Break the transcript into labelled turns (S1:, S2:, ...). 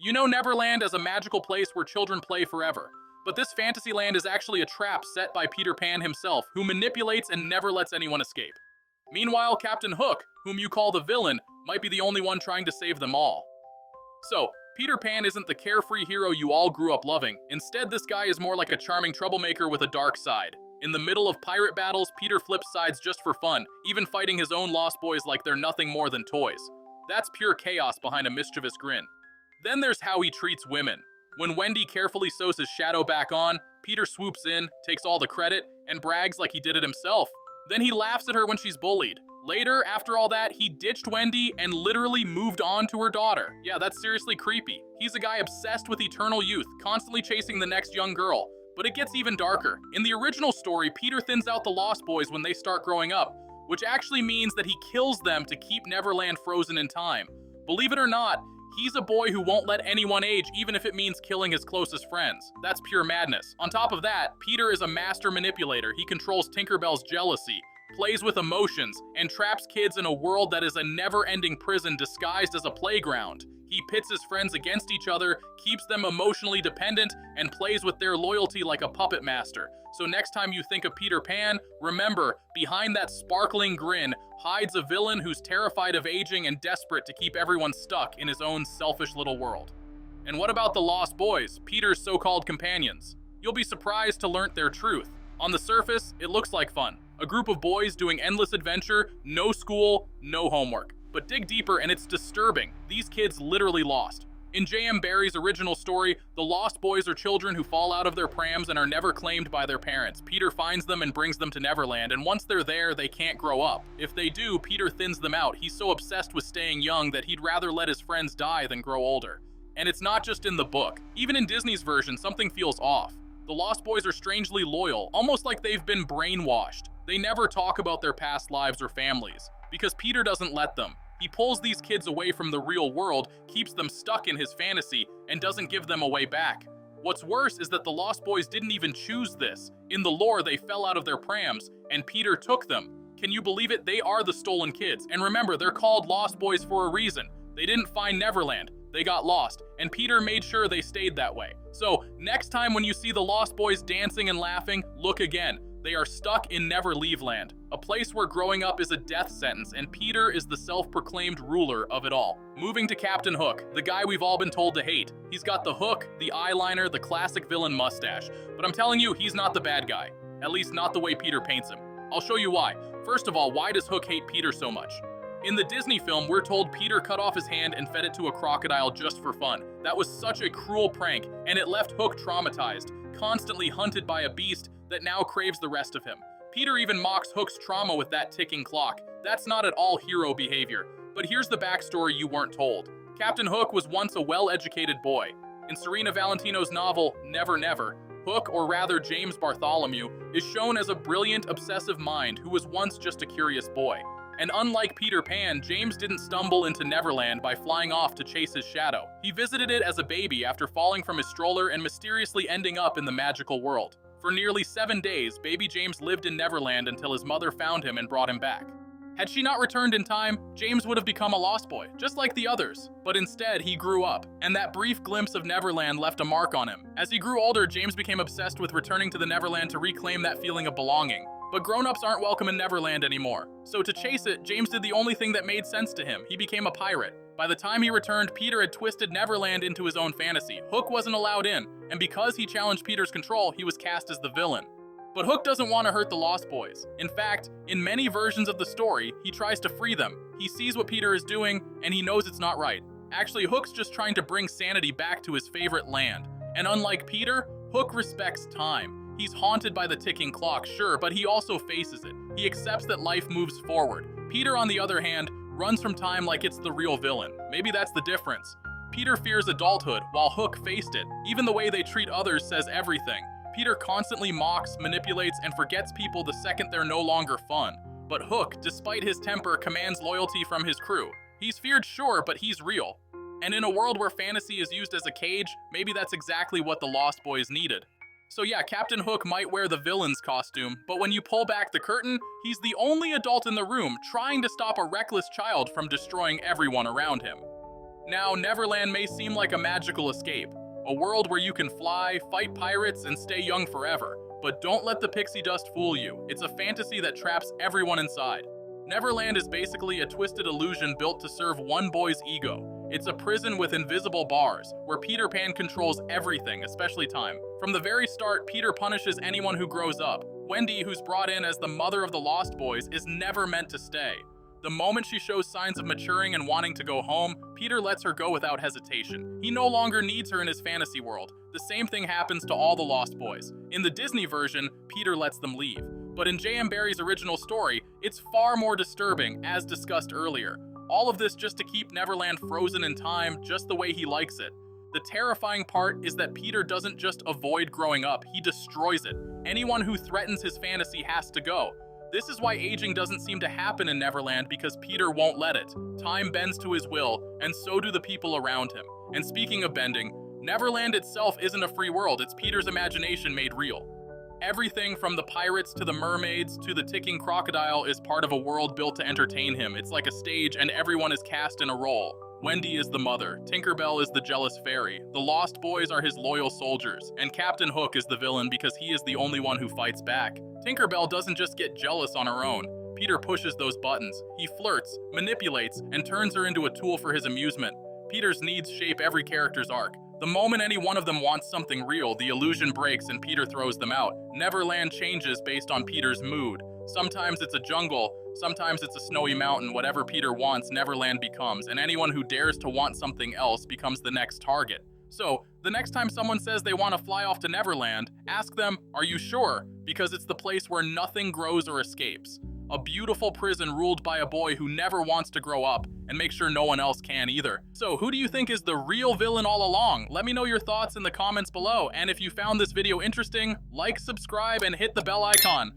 S1: You know Neverland as a magical place where children play forever, but this fantasy land is actually a trap set by Peter Pan himself, who manipulates and never lets anyone escape. Meanwhile, Captain Hook, whom you call the villain, might be the only one trying to save them all. So, Peter Pan isn't the carefree hero you all grew up loving. Instead, this guy is more like a charming troublemaker with a dark side. In the middle of pirate battles, Peter flips sides just for fun, even fighting his own lost boys like they're nothing more than toys. That's pure chaos behind a mischievous grin. Then there's how he treats women. When Wendy carefully sews his shadow back on, Peter swoops in, takes all the credit, and brags like he did it himself. Then he laughs at her when she's bullied. Later, after all that, he ditched Wendy and literally moved on to her daughter. Yeah, that's seriously creepy. He's a guy obsessed with eternal youth, constantly chasing the next young girl. But it gets even darker. In the original story, Peter thins out the Lost Boys when they start growing up, which actually means that he kills them to keep Neverland frozen in time. Believe it or not, he's a boy who won't let anyone age, even if it means killing his closest friends. That's pure madness. On top of that, Peter is a master manipulator. He controls Tinkerbell's jealousy, plays with emotions, and traps kids in a world that is a never-ending prison disguised as a playground. He pits his friends against each other, keeps them emotionally dependent, and plays with their loyalty like a puppet master. So next time you think of Peter Pan, remember, behind that sparkling grin hides a villain who's terrified of aging and desperate to keep everyone stuck in his own selfish little world. And what about the Lost Boys, Peter's so-called companions? You'll be surprised to learn their truth. On the surface, it looks like fun. A group of boys doing endless adventure, no school, no homework. But dig deeper and it's disturbing. These kids literally lost. In J.M. Barrie's original story, the Lost Boys are children who fall out of their prams and are never claimed by their parents. Peter finds them and brings them to Neverland, and once they're there, they can't grow up. If they do, Peter thins them out. He's so obsessed with staying young that he'd rather let his friends die than grow older. And it's not just in the book. Even in Disney's version, something feels off. The Lost Boys are strangely loyal, almost like they've been brainwashed. They never talk about their past lives or families, because Peter doesn't let them. He pulls these kids away from the real world, keeps them stuck in his fantasy, and doesn't give them a way back. What's worse is that the Lost Boys didn't even choose this. In the lore, they fell out of their prams, and Peter took them. Can you believe it? They are the stolen kids. And remember, they're called Lost Boys for a reason. They didn't find Neverland. They got lost, and Peter made sure they stayed that way. So, next time when you see the Lost Boys dancing and laughing, look again. They are stuck in Never Leave Land, a place where growing up is a death sentence, and Peter is the self-proclaimed ruler of it all. Moving to Captain Hook, the guy we've all been told to hate. He's got the hook, the eyeliner, the classic villain mustache. But I'm telling you, he's not the bad guy. At least not the way Peter paints him. I'll show you why. First of all, why does Hook hate Peter so much? In the Disney film, we're told Peter cut off his hand and fed it to a crocodile just for fun. That was such a cruel prank, and it left Hook traumatized, constantly hunted by a beast that now craves the rest of him. Peter even mocks Hook's trauma with that ticking clock. That's not at all hero behavior. But here's the backstory you weren't told. Captain Hook was once a well-educated boy. In Serena Valentino's novel, Never Never, Hook, or rather James Bartholomew, is shown as a brilliant, obsessive mind who was once just a curious boy. And unlike Peter Pan, James didn't stumble into Neverland by flying off to chase his shadow. He visited it as a baby after falling from his stroller and mysteriously ending up in the magical world. For nearly 7 days, baby James lived in Neverland until his mother found him and brought him back. Had she not returned in time, James would have become a lost boy, just like the others. But instead, he grew up, and that brief glimpse of Neverland left a mark on him. As he grew older, James became obsessed with returning to the Neverland to reclaim that feeling of belonging. But grown-ups aren't welcome in Neverland anymore. So to chase it, James did the only thing that made sense to him. He became a pirate. By the time he returned, Peter had twisted Neverland into his own fantasy. Hook wasn't allowed in, and because he challenged Peter's control, he was cast as the villain. But Hook doesn't want to hurt the Lost Boys. In fact, in many versions of the story, he tries to free them. He sees what Peter is doing, and he knows it's not right. Actually, Hook's just trying to bring sanity back to his favorite land. And unlike Peter, Hook respects time. He's haunted by the ticking clock, sure, but he also faces it. He accepts that life moves forward. Peter, on the other hand, runs from time like it's the real villain. Maybe that's the difference. Peter fears adulthood, while Hook faced it. Even the way they treat others says everything. Peter constantly mocks, manipulates, and forgets people the second they're no longer fun. But Hook, despite his temper, commands loyalty from his crew. He's feared, sure, but he's real. And in a world where fantasy is used as a cage, maybe that's exactly what the Lost Boys needed. So yeah, Captain Hook might wear the villain's costume, but when you pull back the curtain, he's the only adult in the room trying to stop a reckless child from destroying everyone around him. Now, Neverland may seem like a magical escape, a world where you can fly, fight pirates, and stay young forever. But don't let the pixie dust fool you. It's a fantasy that traps everyone inside. Neverland is basically a twisted illusion built to serve one boy's ego. It's a prison with invisible bars, where Peter Pan controls everything, especially time. From the very start, Peter punishes anyone who grows up. Wendy, who's brought in as the mother of the Lost Boys, is never meant to stay. The moment she shows signs of maturing and wanting to go home, Peter lets her go without hesitation. He no longer needs her in his fantasy world. The same thing happens to all the Lost Boys. In the Disney version, Peter lets them leave. But in J.M. Barrie's original story, it's far more disturbing, as discussed earlier. All of this just to keep Neverland frozen in time just the way he likes it. The terrifying part is that Peter doesn't just avoid growing up, he destroys it. Anyone who threatens his fantasy has to go. This is why aging doesn't seem to happen in Neverland, because Peter won't let it. Time bends to his will, and so do the people around him. And speaking of bending, Neverland itself isn't a free world, it's Peter's imagination made real. Everything from the pirates to the mermaids to the ticking crocodile is part of a world built to entertain him. It's like a stage and everyone is cast in a role. Wendy is the mother, Tinkerbell is the jealous fairy, the Lost Boys are his loyal soldiers, and Captain Hook is the villain because he is the only one who fights back. Tinkerbell doesn't just get jealous on her own. Peter pushes those buttons. He flirts, manipulates, and turns her into a tool for his amusement. Peter's needs shape every character's arc. The moment any one of them wants something real, the illusion breaks and Peter throws them out. Neverland changes based on Peter's mood. Sometimes it's a jungle, sometimes it's a snowy mountain. Whatever Peter wants, Neverland becomes, and anyone who dares to want something else becomes the next target. So, the next time someone says they want to fly off to Neverland, ask them, "Are you sure?" Because it's the place where nothing grows or escapes. A beautiful prison ruled by a boy who never wants to grow up, and make sure no one else can either. So who do you think is the real villain all along? Let me know your thoughts in the comments below, and if you found this video interesting, like, subscribe, and hit the bell icon.